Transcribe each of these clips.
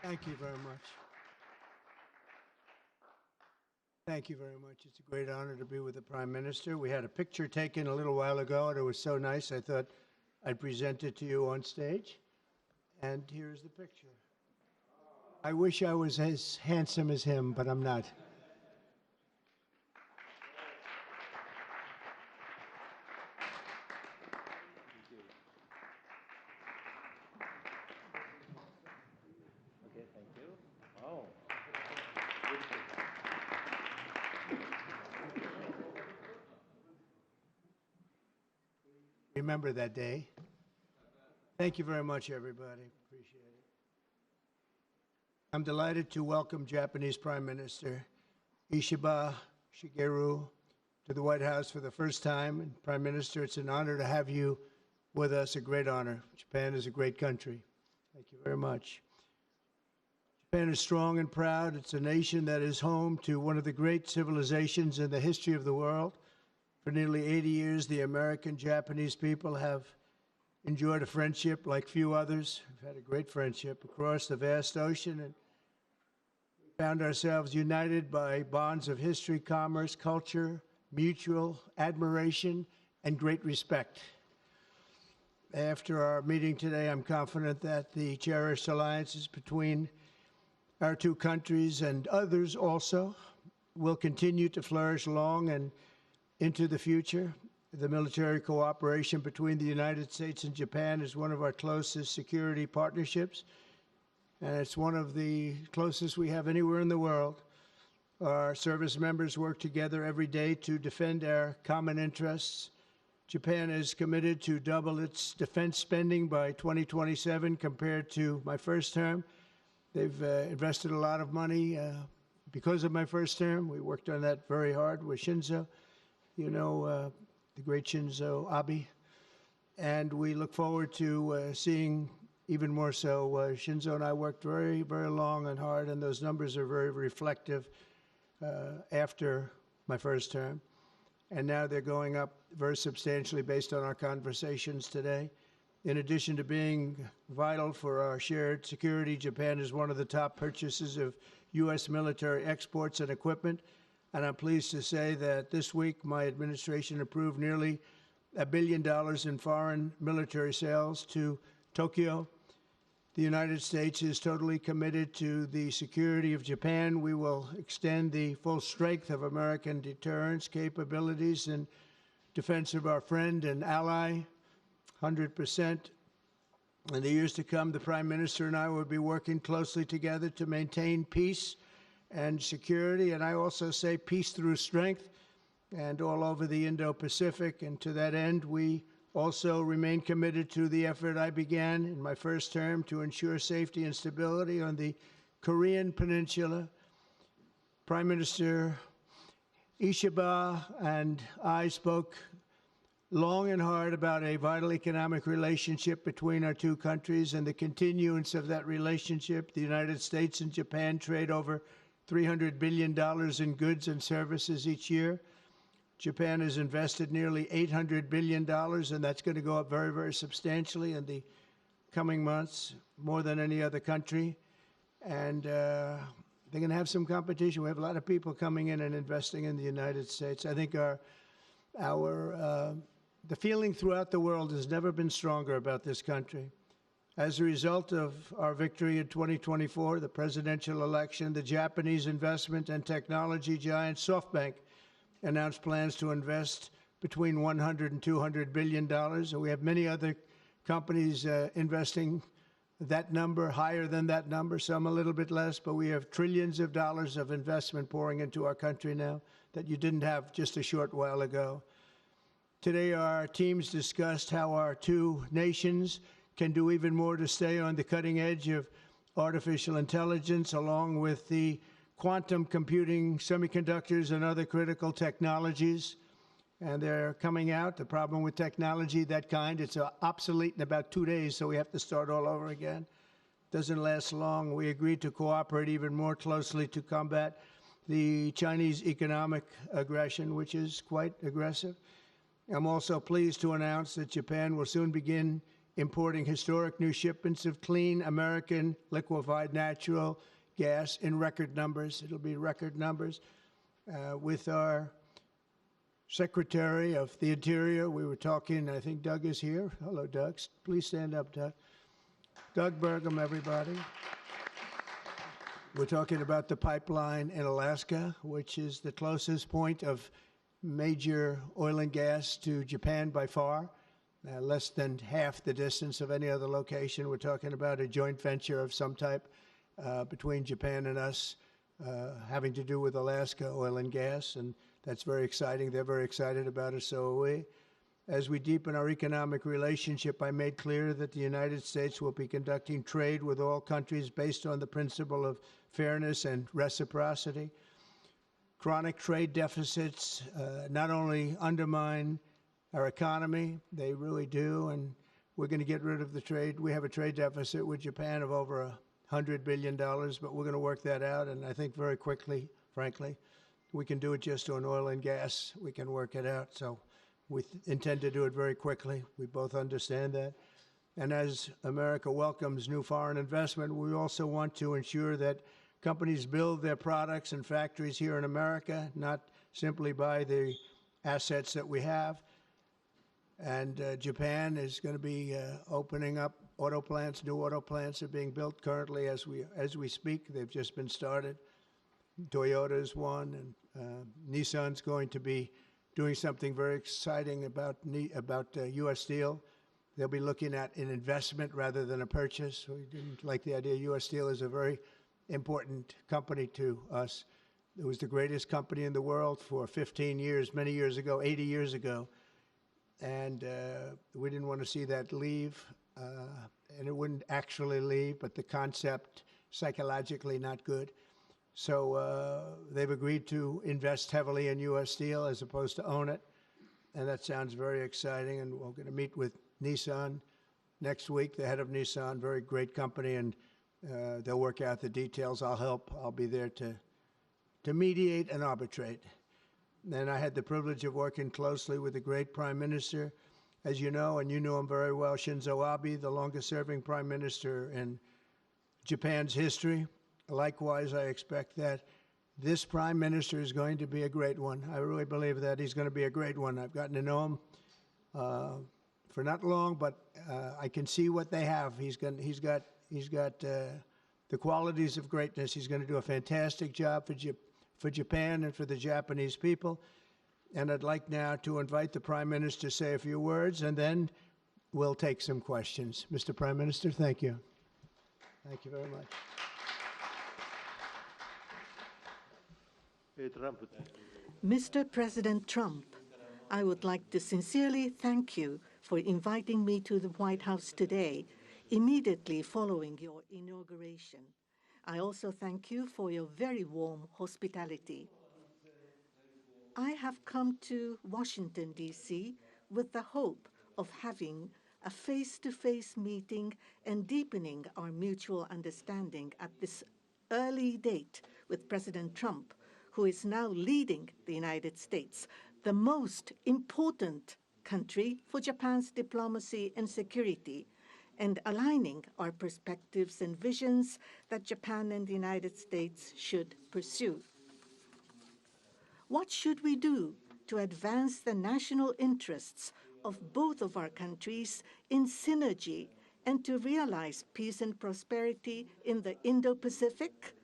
Thank you very much. Thank you very much. It's a great honor to be with the Prime Minister. We had a picture taken a little while ago, and it was so nice, I thought I'd present it to you on stage. And here's the picture. I wish I was as handsome as him, but I'm not. Okay, thank you. Wow. Remember that day. Thank you very much, everybody. Appreciate it. I'm delighted to welcome Japanese Prime Minister Ishiba Shigeru to the White House for the first time. And Prime Minister, it's an honor to have you with us, a great honor. Japan is a great country. Thank you very much. Japan is strong and proud. It's a nation that is home to one of the great civilizations in the history of the world. For nearly 80 years, the American-Japanese people have enjoyed a friendship like few others. We've had a great friendship across the vast ocean, and we found ourselves united by bonds of history, commerce, culture, mutual admiration, and great respect. After our meeting today, I'm confident that the cherished alliances between our two countries and others also will continue to flourish long and into the future. The military cooperation between the United States and Japan is one of our closest security partnerships, and it's one of the closest we have anywhere in the world. Our service members work together every day to defend our common interests. Japan is committed to double its defense spending by 2027 compared to my first term. They've invested a lot of money because of my first term. We worked on that very hard with Shinzo, you know, the great Shinzo Abe. And we look forward to seeing even more so. Shinzo and I worked very, very long and hard, and those numbers are very reflective after my first term. And now they're going up very substantially based on our conversations today. In addition to being vital for our shared security, Japan is one of the top purchasers of U.S. military exports and equipment. And I'm pleased to say that this week my administration approved nearly $1 billion in foreign military sales to Tokyo. The United States is totally committed to the security of Japan. We will extend the full strength of American deterrence capabilities in defense of our friend and ally, 100%. In the years to come, the Prime Minister and I will be working closely together to maintain peace and security, and I also say peace through strength, and all over the Indo-Pacific. And to that end, we also remain committed to the effort I began in my first term to ensure safety and stability on the Korean Peninsula. Prime Minister Ishiba and I spoke long and hard about a vital economic relationship between our two countries and the continuance of that relationship. The United States and Japan trade over $300 billion in goods and services each year. Japan has invested nearly $800 billion, and that's going to go up very, very substantially in the coming months, more than any other country. And they're going to have some competition. We have a lot of people coming in and investing in the United States. I think the feeling throughout the world has never been stronger about this country. As a result of our victory in 2024, the presidential election, the Japanese investment and technology giant SoftBank announced plans to invest between $100 and $200 billion. And we have many other companies investing that number, higher than that number, some a little bit less, but we have trillions of dollars of investment pouring into our country now that you didn't have just a short while ago. Today, our teams discussed how our two nations can do even more to stay on the cutting edge of artificial intelligence, along with the quantum computing, semiconductors, and other critical technologies. And they're coming out. The problem with technology, that kind, it's obsolete in about 2 days, so we have to start all over again. Doesn't last long. We agreed to cooperate even more closely to combat the Chinese economic aggression, which is quite aggressive. I'm also pleased to announce that Japan will soon begin importing historic new shipments of clean American liquefied natural gas in record numbers. It'll be record numbers. With our Secretary of the Interior, we were talking, I think Doug is here. Hello, Doug. Please stand up, Doug. Doug Burgum, everybody. We're talking about the pipeline in Alaska, which is the closest point of major oil and gas to Japan by far, less than half the distance of any other location. We're talking about a joint venture of some type between Japan and us, having to do with Alaska oil and gas, and that's very exciting. They're very excited about it, so are we. As we deepen our economic relationship, I made clear that the United States will be conducting trade with all countries based on the principle of fairness and reciprocity. Chronic trade deficits not only undermine our economy, they really do, and we're going to get rid of the trade. We have a trade deficit with Japan of over $100 billion, but we're going to work that out, and I think very quickly, frankly. We can do it just on oil and gas. We can work it out, so we intend to do it very quickly. We both understand that. And as America welcomes new foreign investment, we also want to ensure that companies build their products and factories here in America, not simply buy the assets that we have. And Japan is going to be opening up auto plants. New auto plants are being built currently as we speak. They've just been started. Toyota is one, and Nissan's going to be doing something very exciting about U.S. Steel. They'll be looking at an investment rather than a purchase. We didn't like the idea. U.S. Steel is a very important company to us. It was the greatest company in the world for 15 years, many years ago, 80 years ago. And we didn't want to see that leave. And it wouldn't actually leave, but the concept, psychologically not good. So they've agreed to invest heavily in U.S. Steel as opposed to own it. And that sounds very exciting. And we're going to meet with Nissan next week, the head of Nissan, very great company, and they'll work out the details. I'll help. I'll be there to mediate and arbitrate. And I had the privilege of working closely with the great Prime Minister, as you know, and you know him very well, Shinzo Abe, the longest-serving Prime Minister in Japan's history. Likewise, I expect that this Prime Minister is going to be a great one. I really believe that he's going to be a great one. I've gotten to know him for not long, but I can see what they have. He's got the qualities of greatness. He's going to do a fantastic job for Japan and for the Japanese people. And I'd like now to invite the Prime Minister to say a few words, and then we'll take some questions. Mr. Prime Minister, thank you. Thank you very much. Mr. President Trump, I would like to sincerely thank you for inviting me to the White House today, immediately following your inauguration. I also thank you for your very warm hospitality. I have come to Washington, D.C. with the hope of having a face-to-face meeting and deepening our mutual understanding at this early date with President Trump, who is now leading the United States, the most important country for Japan's diplomacy and security, and aligning our perspectives and visions that Japan and the United States should pursue. What should we do to advance the national interests of both of our countries in synergy and to realize peace and prosperity in the Indo-Pacific?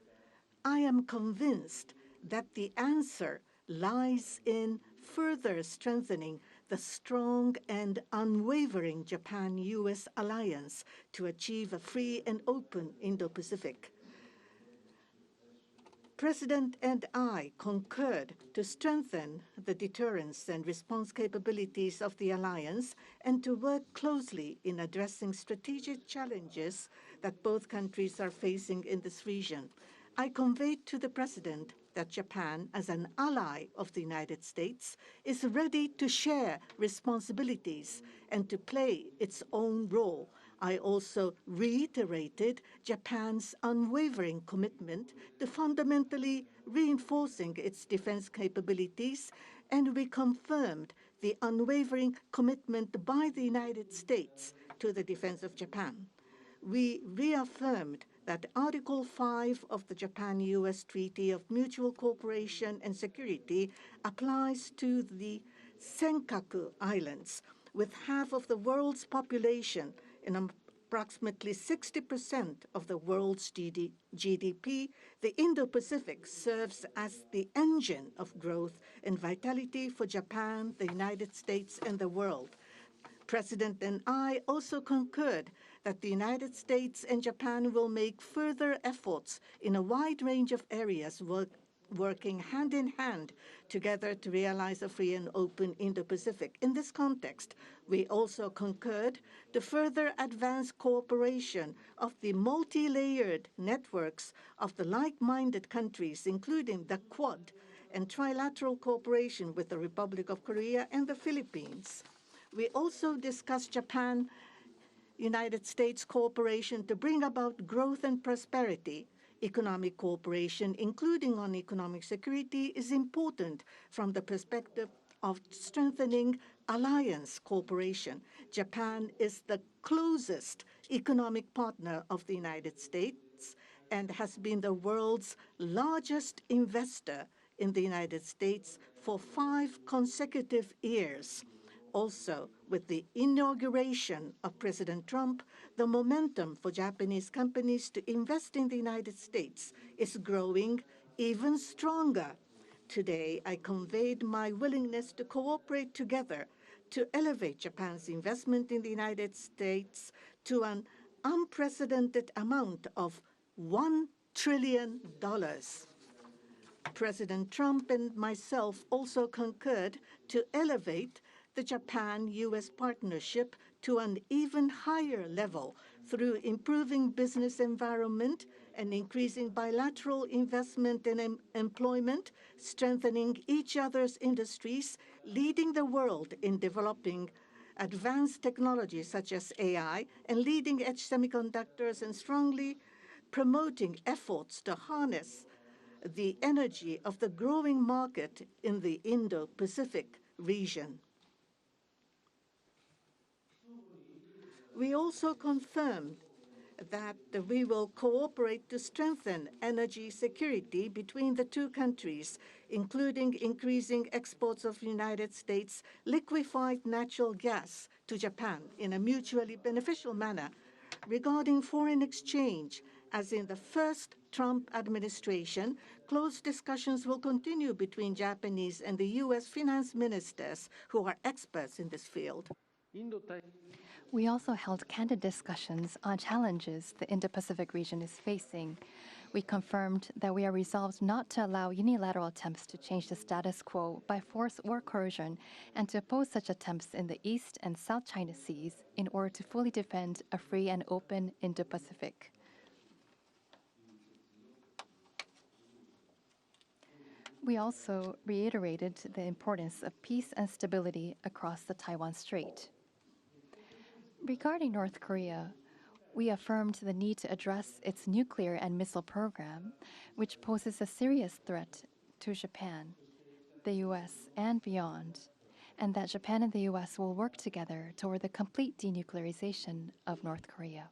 I am convinced that the answer lies in further strengthening the strong and unwavering Japan-U.S. alliance to achieve a free and open Indo-Pacific. President and I concurred to strengthen the deterrence and response capabilities of the alliance and to work closely in addressing strategic challenges that both countries are facing in this region. I conveyed to the President that Japan, as an ally of the United States, is ready to share responsibilities and to play its own role. I also reiterated Japan's unwavering commitment to fundamentally reinforcing its defense capabilities, and we confirmed the unwavering commitment by the United States to the defense of Japan. We reaffirmed that Article 5 of the Japan-US Treaty of Mutual Cooperation and Security applies to the Senkaku Islands, with half of the world's population and approximately 60% of the world's GDP. The Indo-Pacific serves as the engine of growth and vitality for Japan, the United States, and the world. President and I also concurred that the United States and Japan will make further efforts in a wide range of areas, working hand in hand together to realize a free and open Indo-Pacific. In this context, we also concurred to further advance cooperation of the multi-layered networks of the like-minded countries, including the Quad, and trilateral cooperation with the Republic of Korea and the Philippines. We also discussed Japan-United States cooperation to bring about growth and prosperity. Economic cooperation, including on economic security, is important from the perspective of strengthening alliance cooperation. Japan is the closest economic partner of the United States and has been the world's largest investor in the United States for 5 consecutive years. Also, with the inauguration of President Trump, the momentum for Japanese companies to invest in the United States is growing even stronger. Today, I conveyed my willingness to cooperate together to elevate Japan's investment in the United States to an unprecedented amount of $1 trillion. President Trump and myself also concurred to elevate the Japan-US partnership to an even higher level through improving business environment and increasing bilateral investment and employment, strengthening each other's industries, leading the world in developing advanced technologies such as AI and leading-edge semiconductors, and strongly promoting efforts to harness the energy of the growing market in the Indo-Pacific region. We also confirmed that we will cooperate to strengthen energy security between the two countries, including increasing exports of United States liquefied natural gas to Japan in a mutually beneficial manner. Regarding foreign exchange, as in the first Trump administration, close discussions will continue between Japanese and the U.S. finance ministers, who are experts in this field. We also held candid discussions on challenges the Indo-Pacific region is facing. We confirmed that we are resolved not to allow unilateral attempts to change the status quo by force or coercion, and to oppose such attempts in the East and South China Seas in order to fully defend a free and open Indo-Pacific. We also reiterated the importance of peace and stability across the Taiwan Strait. Regarding North Korea, we affirmed the need to address its nuclear and missile program, which poses a serious threat to Japan, the U.S., and beyond, and that Japan and the U.S. will work together toward the complete denuclearization of North Korea.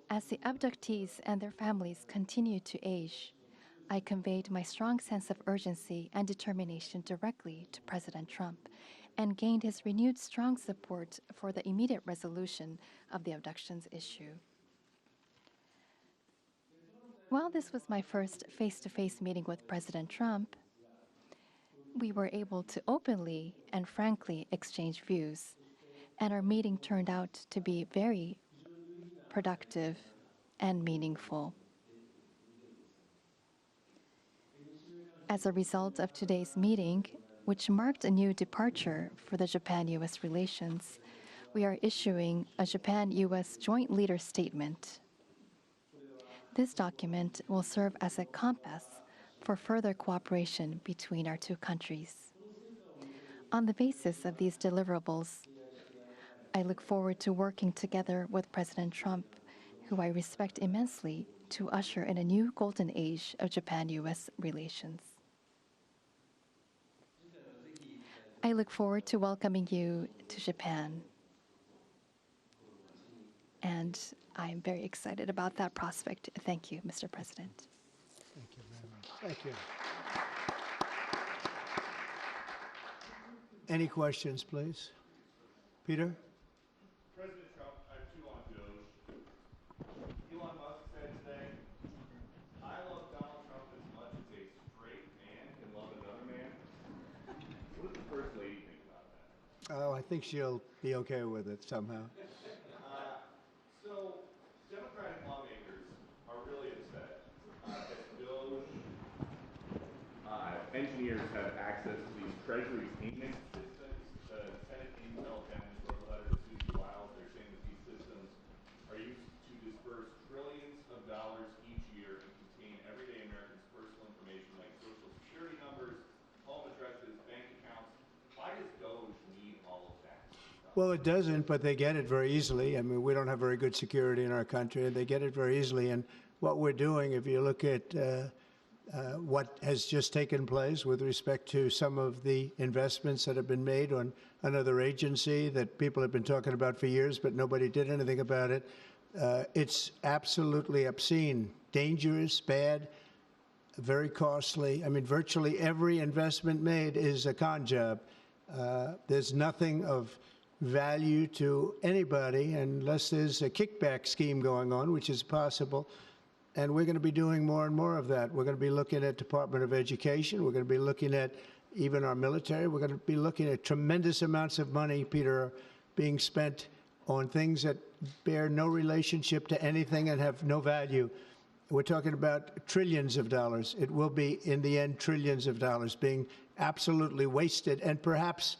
As the abductees and their families continue to age, I conveyed my strong sense of urgency and determination directly to President Trump, and gained his renewed strong support for the immediate resolution of the abductions issue. While this was my first face-to-face meeting with President Trump, we were able to openly and frankly exchange views, and our meeting turned out to be very productive and meaningful. As a result of today's meeting, which marked a new departure for the Japan-U.S. relations, we are issuing a Japan-U.S. Joint Leader Statement. This document will serve as a compass for further cooperation between our two countries. On the basis of these deliverables, I look forward to working together with President Trump, who I respect immensely, to usher in a new golden age of Japan-U.S. relations. I look forward to welcoming you to Japan. And I'm very excited about that prospect. Thank you, Mr. President. Thank you very much. Thank you. Any questions, please? Peter? President Trump, I have two on DOGE. Elon Musk said today, I love Donald Trump as much as a straight man can love another man. What does the First Lady think about that? Oh, I think she'll be okay with it somehow. So, Democratic lawmakers are really upset that DOGE engineers have access to these Treasury payment systems. The Senate Intel Dems wrote a letter to Susie Wiles. They're saying that these systems are used to disperse trillions of dollars each year and contain everyday Americans' personal information like social security numbers, home addresses, bank accounts. Why does DOGE need all of that? Well, it doesn't, but they get it very easily. I mean, we don't have very good security in our country, and they get it very easily. And what we're doing, if you look at what has just taken place with respect to some of the investments that have been made on another agency that people have been talking about for years, but nobody did anything about it, it's absolutely obscene, dangerous, bad, very costly. I mean, virtually every investment made is a con job. There's nothing of value to anybody unless there's a kickback scheme going on, which is possible. And we're going to be doing more and more of that. We're going to be looking at Department of Education. We're going to be looking at even our military. We're going to be looking at tremendous amounts of money, Peter, being spent on things that bear no relationship to anything and have no value. We're talking about trillions of dollars. It will be, in the end, trillions of dollars being absolutely wasted, and perhaps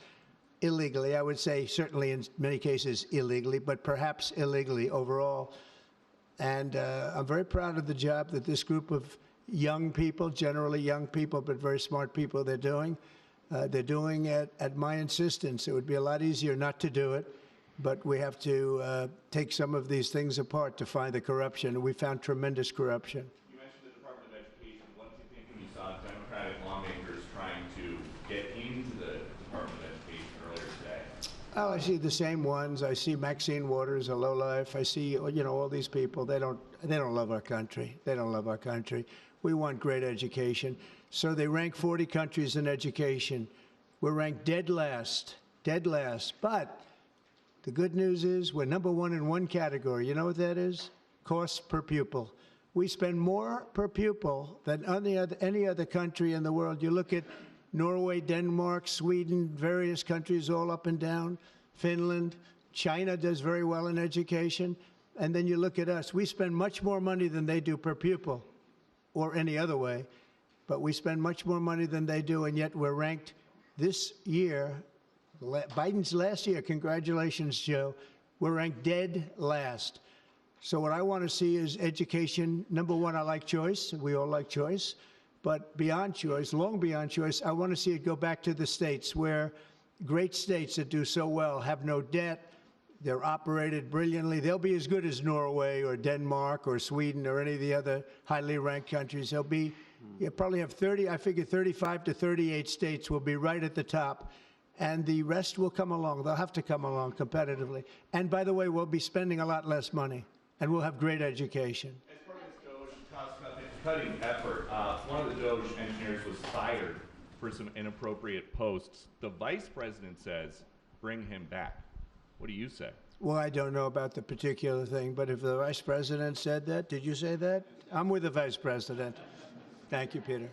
illegally. I would say certainly in many cases illegally, but perhaps illegally overall. And I'm very proud of the job that this group of young people, generally young people, but very smart people, they're doing. They're doing it at my insistence. It would be a lot easier not to do it, but we have to take some of these things apart to find the corruption. And we found tremendous corruption. You mentioned the Department of Education. What did you think when you saw Democratic lawmakers trying to get into the Department of Education earlier today? Oh, I see the same ones. I see Maxine Waters, a lowlife. I see, you know, all these people. They don't love our country. They don't love our country. We want great education. So they rank 40 countries in education. We're ranked dead last, dead last. But the good news is we're number one in one category. You know what that is? Cost per pupil. We spend more per pupil than any other country in the world. You look at Norway, Denmark, Sweden, various countries all up and down, Finland, China does very well in education. And then you look at us. We spend much more money than they do per pupil or any other way, but we spend much more money than they do, and yet we're ranked this year, Biden's last year, congratulations, Joe, we're ranked dead last. So what I want to see is education. Number one, I like choice. We all like choice. But beyond choice, long beyond choice, I want to see it go back to the states where great states that do so well have no debt. They're operated brilliantly. They'll be as good as Norway or Denmark or Sweden or any of the other highly ranked countries. They'll be, you probably have 30, I figure 35 to 38 states will be right at the top. And the rest will come along. They'll have to come along competitively. And by the way, we'll be spending a lot less money, and we'll have great education. As part of this DOGE cost-cutting effort, one of the DOGE engineers was fired for some inappropriate posts. The vice president says, bring him back. What do you say? Well, I don't know about the particular thing, but if the vice president said that, did you say that? I'm with the vice president. Thank you, Peter.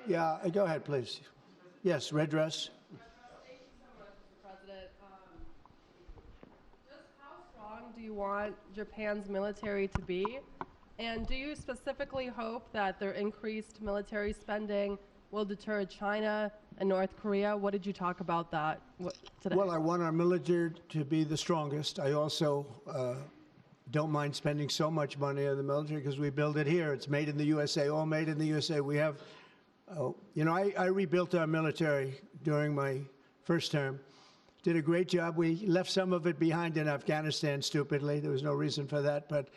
Yeah, go ahead, please. Yes, red dress. Thank you so much, Mr. President. Just how strong do you want Japan's military to be? And do you specifically hope that their increased military spending will deter China and North Korea? What did you talk about that today? Well, I want our military to be the strongest. I also don't mind spending so much money on the military because we build it here. It's made in the USA, all made in the USA. We have, you know, I rebuilt our military during my first term. Did a great job. We left some of it behind in Afghanistan, stupidly. There was no reason for that, but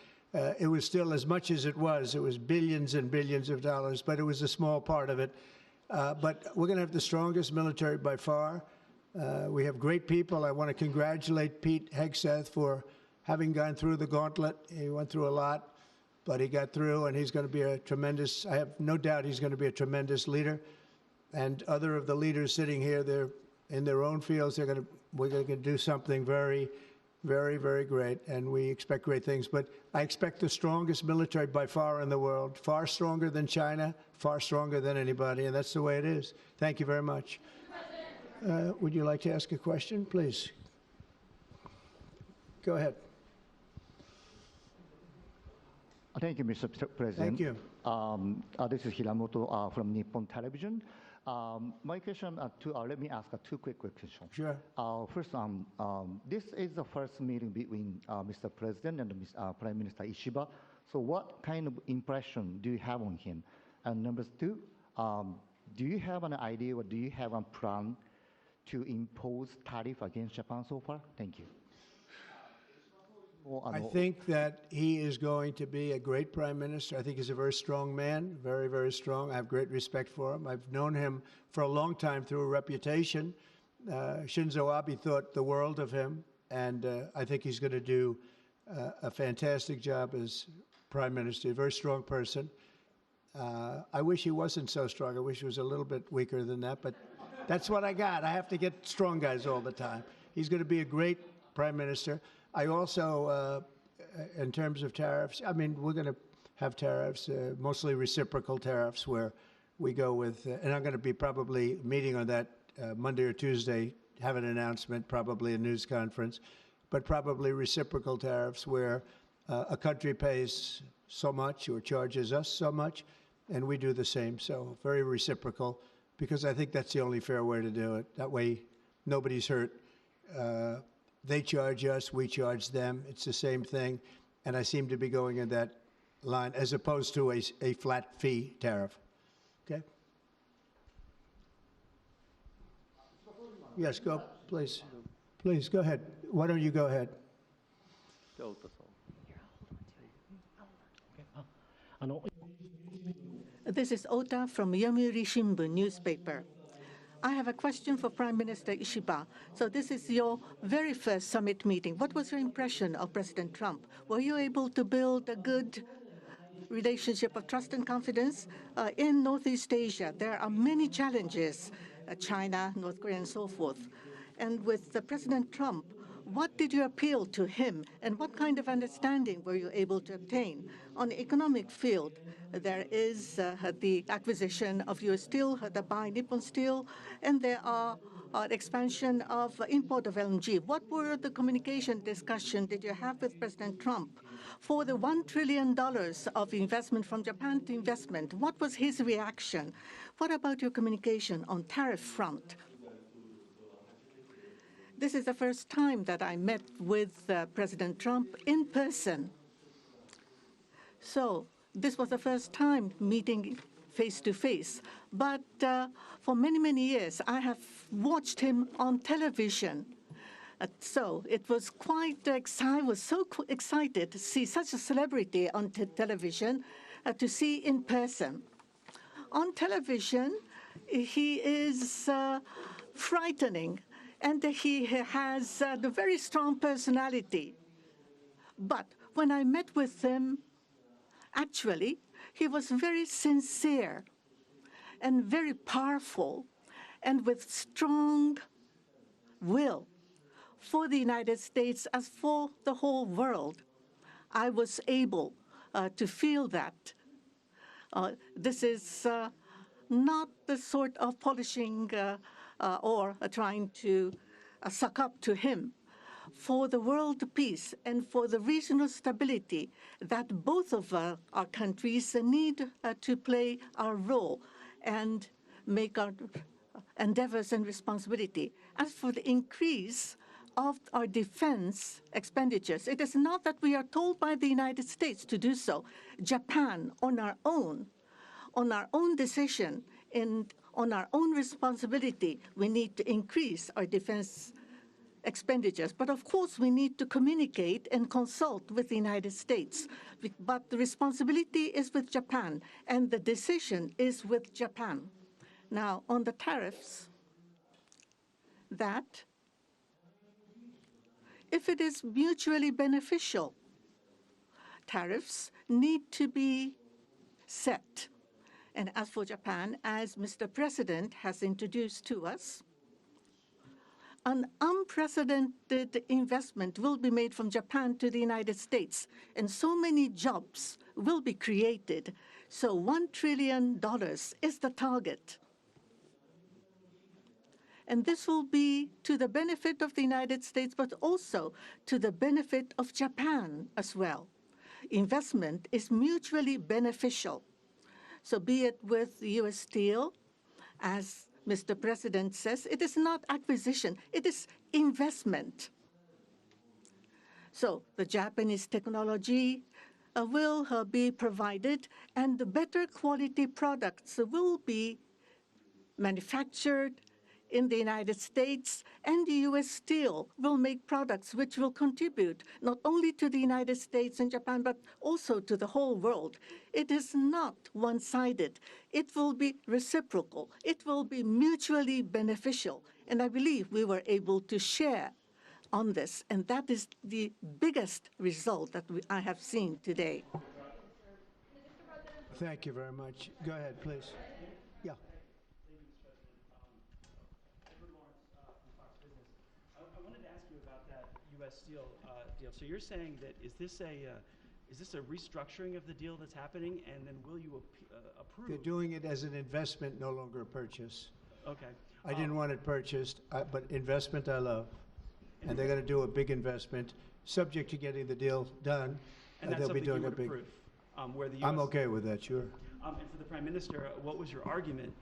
it was still as much as it was. It was billions and billions of dollars, but it was a small part of it. But we're going to have the strongest military by far. We have great people. I want to congratulate Pete Hegseth for having gone through the gauntlet. He went through a lot, but he got through, and he's going to be a tremendous, I have no doubt he's going to be a tremendous leader. And other of the leaders sitting here, they're in their own fields. We're going to do something very, very, very great, and we expect great things. But I expect the strongest military by far in the world, far stronger than China, far stronger than anybody, and that's the way it is. Thank you very much. Would you like to ask a question, please? Go ahead. Thank you, Mr. President. Thank you. This is Hiramoto from Nippon Television. My question, let me ask two quick questions. Sure. First, this is the first meeting between Mr. President and Prime Minister Ishiba. So what kind of impression do you have on him? And number two, do you have an idea or do you have a plan to impose tariff against Japan so far? Thank you. I think that he is going to be a great prime minister. I think he's a very strong man, very, very strong. I have great respect for him. I've known him for a long time through a reputation. Shinzo Abe thought the world of him, and I think he's going to do a fantastic job as prime minister. A very strong person. I wish he wasn't so strong. I wish he was a little bit weaker than that, but that's what I got. I have to get strong guys all the time. He's going to be a great prime minister. I also, in terms of tariffs, I mean, we're going to have tariffs, mostly reciprocal tariffs, where we go with, and I'm going to be probably meeting on that Monday or Tuesday, have an announcement, probably a news conference, but probably reciprocal tariffs where a country pays so much or charges us so much, and we do the same. So very reciprocal, because I think that's the only fair way to do it. That way, nobody's hurt. They charge us, we charge them. It's the same thing. And I seem to be going in that line as opposed to a flat fee tariff. Okay? Yes, go, please. Please, go ahead. Why don't you go ahead? This is Ota from Yomiuri Shimbun newspaper. I have a question for Prime Minister Ishiba. So this is your very first summit meeting. What was your impression of President Trump? Were you able to build a good relationship of trust and confidence? In Northeast Asia, there are many challenges, China, North Korea, and so forth. And with President Trump, what did you appeal to him, and what kind of understanding were you able to obtain? On the economic field, there is the acquisition of U.S. Steel by Nippon Steel, and there are expansion of import of LNG. What were the communication discussion did you have with President Trump? For the $1 trillion of investment from Japan to investment, what was his reaction? What about your communication on tariff front? This is the first time that I met with President Trump in person. So this was the first time meeting face to face. But for many, many years, I have watched him on television. So it was quite I was so excited to see such a celebrity on television, to see in person. On television, he is frightening. And he has a very strong personality. But when I met with him, actually, he was very sincere and very powerful and with strong will for the United States as for the whole world. I was able to feel that. This is not the sort of polishing or trying to suck up to him. For the world peace and for the regional stability that both of our countries need to play our role and make our endeavors and responsibility. As for the increase of our defense expenditures, it is not that we are told by the United States to do so. Japan, on our own decision, and on our own responsibility, we need to increase our defense expenditures. But of course, we need to communicate and consult with the United States. But the responsibility is with Japan, and the decision is with Japan. Now, on the tariffs, that if it is mutually beneficial. Tariffs need to be set. And as for Japan, as Mr. President has introduced to us, an unprecedented investment will be made from Japan to the United States, and so many jobs will be created. So $1 trillion is the target. And this will be to the benefit of the United States, but also to the benefit of Japan as well. Investment is mutually beneficial. So be it with U.S. Steel, as Mr. President says, it is not acquisition, it is investment. So the Japanese technology will be provided, and the better quality products will be manufactured in the United States, and the U.S. Steel will make products which will contribute not only to the United States and Japan, but also to the whole world. It is not one-sided. It will be reciprocal. It will be mutually beneficial. And I believe we were able to share on this, and that is the biggest result that I have seen today. Thank you very much. Go ahead, please. Yeah. I wanted to ask you about that U.S. Steel deal. So you're saying that is this a restructuring of the deal that's happening, and then will you approve? They're doing it as an investment, no longer a purchase. Okay. I didn't want it purchased, but investment I love. And they're going to do a big investment, subject to getting the deal done. And that's they'll be something doing you a would big. approve, where the U.S. I'm okay with that, sure. And for the Prime Minister, what was your argument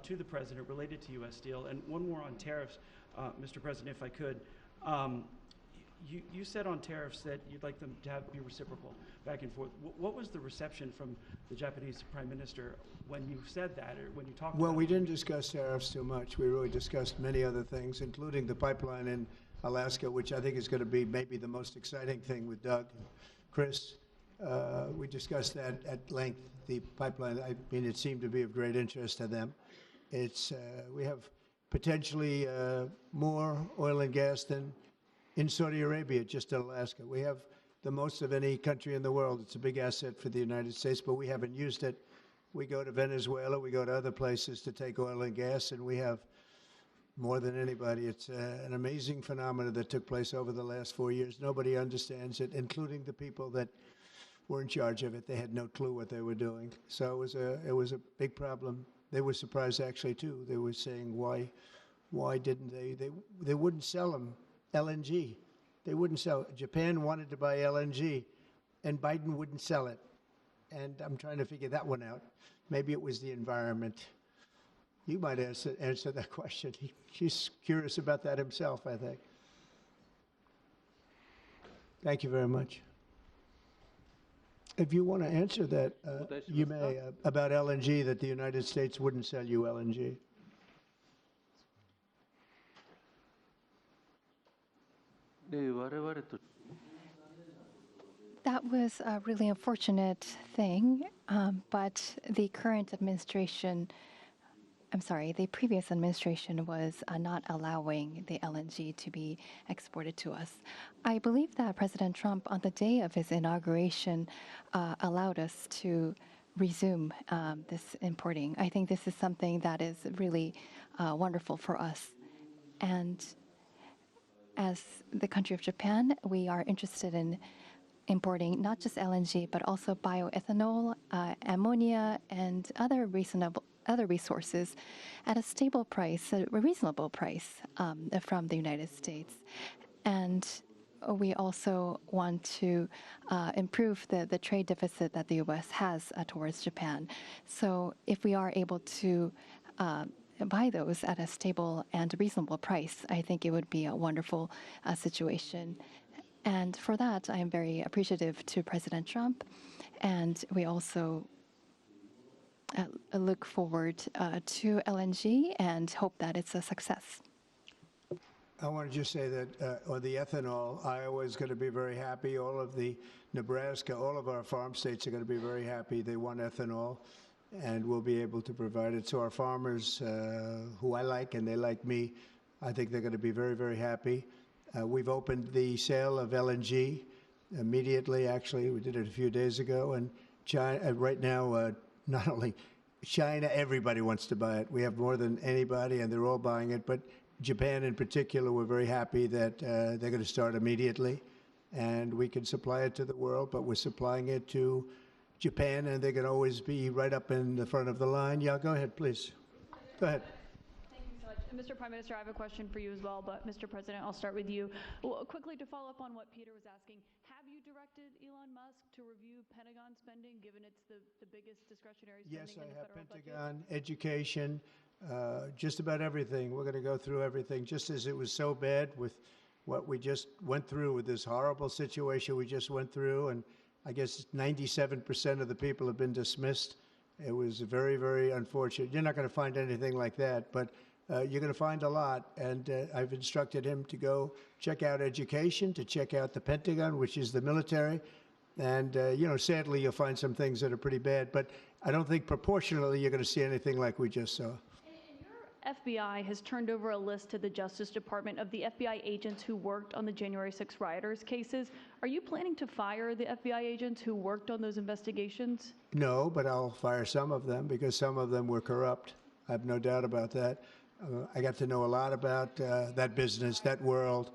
to the President related to U.S. Steel? And one more on tariffs, Mr. President, if I could. You said on tariffs that you'd like them to be reciprocal back and forth. What was the reception from the Japanese Prime Minister when you said that, or when you talked about it? Well, we didn't discuss tariffs too much. We really discussed many other things, including the pipeline in Alaska, which I think is going to be maybe the most exciting thing with Doug and Chris. We discussed that at length, the pipeline. I mean, it seemed to be of great interest to them. It's, we have potentially more oil and gas than in Saudi Arabia, just in Alaska. We have the most of any country in the world. It's a big asset for the United States, but we haven't used it. We go to Venezuela, we go to other places to take oil and gas, and we have more than anybody. It's an amazing phenomenon that took place over the last 4 years. Nobody understands it, including the people that were in charge of it. They had no clue what they were doing. So it was a big problem. They were surprised actually too. They were saying, why didn't they wouldn't sell them LNG. They wouldn't sell it. Japan wanted to buy LNG, and Biden wouldn't sell it. And I'm trying to figure that one out. Maybe it was the environment. You might answer that question. He's curious about that himself, I think. Thank you very much. If you want to answer that, you may, about LNG, that the United States wouldn't sell you LNG. That was a really unfortunate thing, but the current administration, the previous administration was not allowing the LNG to be exported to us. I believe that President Trump, on the day of his inauguration, allowed us to resume this importing. I think this is something that is really wonderful for us. And as the country of Japan, we are interested in importing not just LNG, but also bioethanol, ammonia, and other resources at a stable price, a reasonable price from the United States. And we also want to improve the trade deficit that the U.S. has towards Japan. So if we are able to buy those at a stable and reasonable price, I think it would be a wonderful situation. And for that, I am very appreciative to President Trump. And we also look forward to LNG and hope that it's a success. I want to just say that on the ethanol, Iowa is going to be very happy. All of the Nebraska, all of our farm states are going to be very happy. They want ethanol, and we'll be able to provide it. So our farmers, who I like and they like me, I think they're going to be very, very happy. We've opened the sale of LNG immediately, actually. We did it a few days ago. And China, right now, not only China, everybody wants to buy it. We have more than anybody, and they're all buying it. But Japan in particular, we're very happy that they're going to start immediately. And we can supply it to the world, but we're supplying it to Japan, and they're going to always be right up in the front of the line. Yeah, go ahead, please. Go ahead. Thank you so much. And Mr. Prime Minister, I have a question for you as well, but Mr. President, I'll start with you. Well, quickly to follow up on what Peter was asking, have you directed Elon Musk to review Pentagon spending, given it's the biggest discretionary spending Yes, in I the have federal Pentagon, budget? education, just about everything. We're going to go through everything, just as it was so bad with what we just went through with this horrible situation we just went through. And I guess 97% of the people have been dismissed. It was very, very unfortunate. You're not going to find anything like that, but you're going to find a lot. And I've instructed him to go check out education, to check out the Pentagon, which is the military. And, you know, sadly, you'll find some things that are pretty bad. But I don't think proportionally you're going to see anything like we just saw. FBI has turned over a list to the Justice Department of the FBI agents who worked on the January 6 rioters cases. Are you planning to fire the FBI agents who worked on those investigations? No, but I'll fire some of them because some of them were corrupt. I have no doubt about that. I got to know a lot about that business, that world.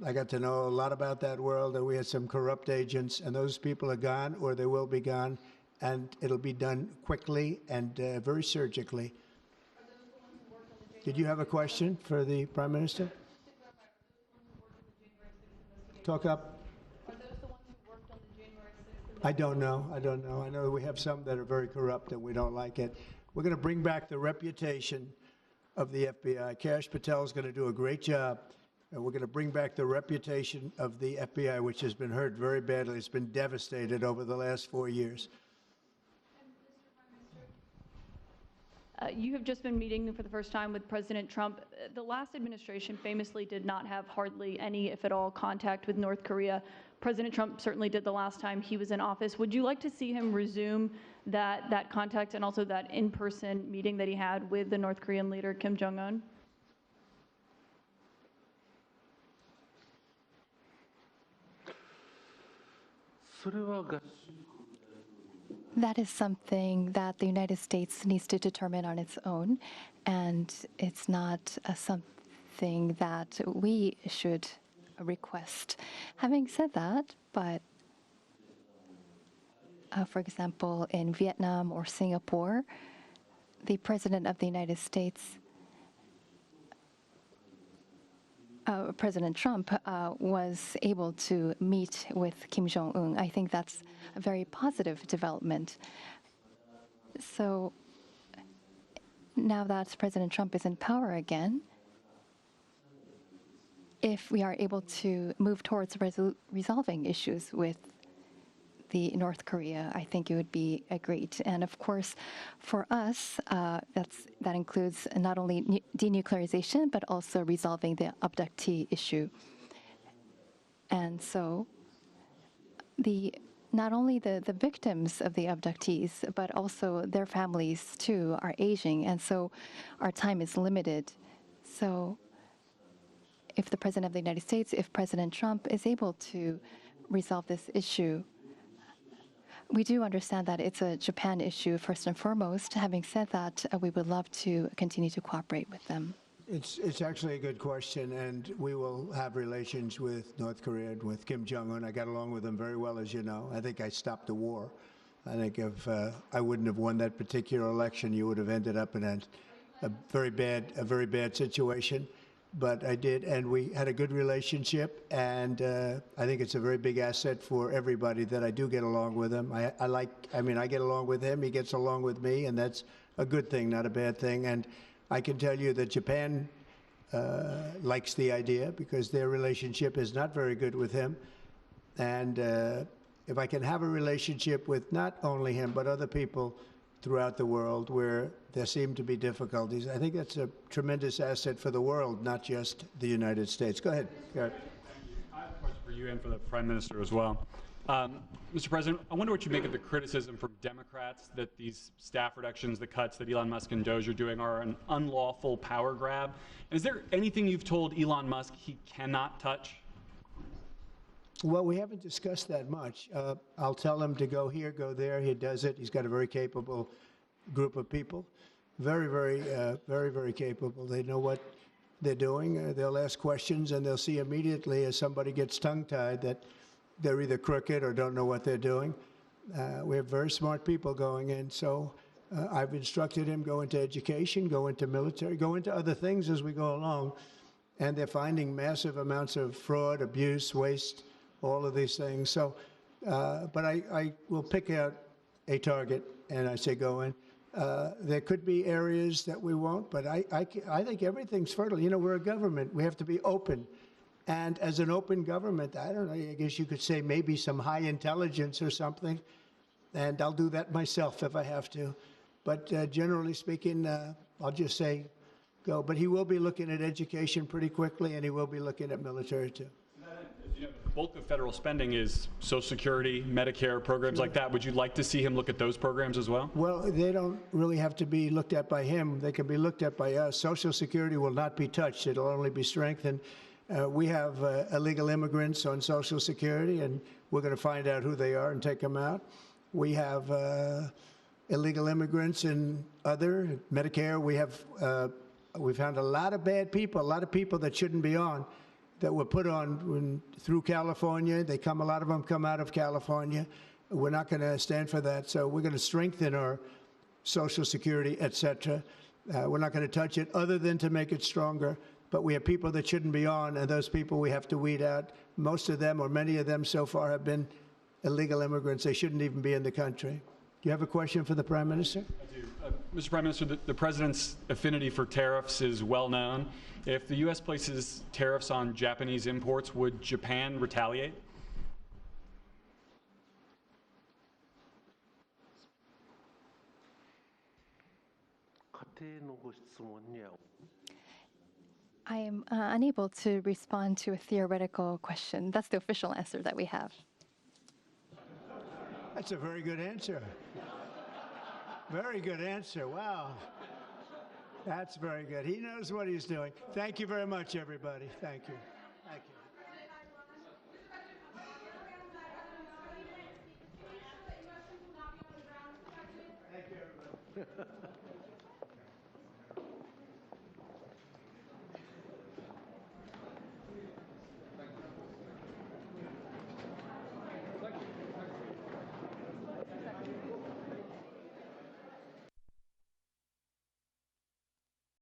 I got to know a lot about that world, and we had some corrupt agents, and those people are gone, or they will be gone, and it'll be done quickly and very surgically. Did you have a question for the Prime Minister? Talk up. Are those the ones who worked on the January 6th? I don't know. I don't know. I know we have some that are very corrupt and we don't like it. We're going to bring back the reputation of the FBI. Kash Patel is going to do a great job, and we're going to bring back the reputation of the FBI, which has been hurt very badly. It's been devastated over the last 4 years. You have just been meeting for the first time with President Trump. The last administration famously did not have hardly any, if at all, contact with North Korea. President Trump certainly did the last time he was in office. Would you like to see him resume that contact and also that in-person meeting that he had with the North Korean leader, Kim Jong-un? That is something that the United States needs to determine on its own, and it's not something that we should request. Having said that, but for example, in Vietnam or Singapore, the President of the United States, President Trump, was able to meet with Kim Jong-un. I think that's a very positive development. So now that President Trump is in power again, if we are able to move towards resolving issues with the North Korea, I think it would be great. And of course, for us, that includes not only denuclearization, but also resolving the abductee issue. And so not only the victims of the abductees, but also their families too are aging. And so our time is limited. So if the President of the United States, if President Trump is able to resolve this issue, we do understand that it's a Japan issue first and foremost. Having said that, we would love to continue to cooperate with them. It's actually a good question, and we will have relations with North Korea and with Kim Jong-un. I got along with him very well, as you know. I think I stopped the war. I think if I wouldn't have won that particular election, you would have ended up in a very bad situation. But I did, and we had a good relationship, and I think it's a very big asset for everybody that I do get along with him. I get along with him, he gets along with me, and that's a good thing, not a bad thing. And I can tell you that Japan likes the idea because their relationship is not very good with him. And if I can have a relationship with not only him, but other people throughout the world where there seem to be difficulties, I think that's a tremendous asset for the world, not just the United States. Go ahead, Garrett. Thank you. I have a question for you and for the Prime Minister as well. Mr. President, I wonder what you make of the criticism from Democrats that these staff reductions, the cuts that Elon Musk and Doge are doing are an unlawful power grab. And is there anything you've told Elon Musk he cannot touch Well, we haven't discussed that much. I'll tell him to go here, go there. He does it. He's got a very capable group of people. Very capable. They know what they're doing. They'll ask questions, and they'll see immediately as somebody gets tongue-tied that they're either crooked or don't know what they're doing. We have very smart people going in, so I've instructed him go into education, go into military, go into other things as we go along. And they're finding massive amounts of fraud, abuse, waste, all of these things. So, but I will pick out a target, and I say go in. There could be areas that we won't, but I think everything's fertile. You know, we're a government. We have to be open. And as an open government, I don't know, I guess you could say maybe some high intelligence or something. And I'll do that myself if I have to. But generally speaking, I'll just say go. But he will be looking at education pretty quickly, and he will be looking at military too. You know, the bulk of federal spending is Social Security, Medicare, programs like that. Would you like to see him look at those programs as well? Well, they don't really have to be looked at by him. They can be looked at by us. Social Security will not be touched. It'll only be strengthened. We have illegal immigrants on Social Security, and we're going to find out who they are and take them out. We have illegal immigrants in other Medicare. We found a lot of bad people, a lot of people that shouldn't be on, that were put on through California. A lot of them come out of California. We're not going to stand for that. So we're going to strengthen our Social Security, et cetera. We're not going to touch it other than to make it stronger. But we have people that shouldn't be on, and those people we have to weed out. Most of them, or many of them so far, have been illegal immigrants. They shouldn't even be in the country. Do you have a question for the Prime Minister? I do. Mr. Prime Minister, the President's affinity for tariffs is well known. If the U.S. places tariffs on Japanese imports, would Japan retaliate? I am unable to respond to a theoretical question. That's the official answer that we have. That's a very good answer. Very good answer. Wow. That's very good. He knows what he's doing. Thank you very much, everybody. Thank you. Thank you. Thank you, everybody.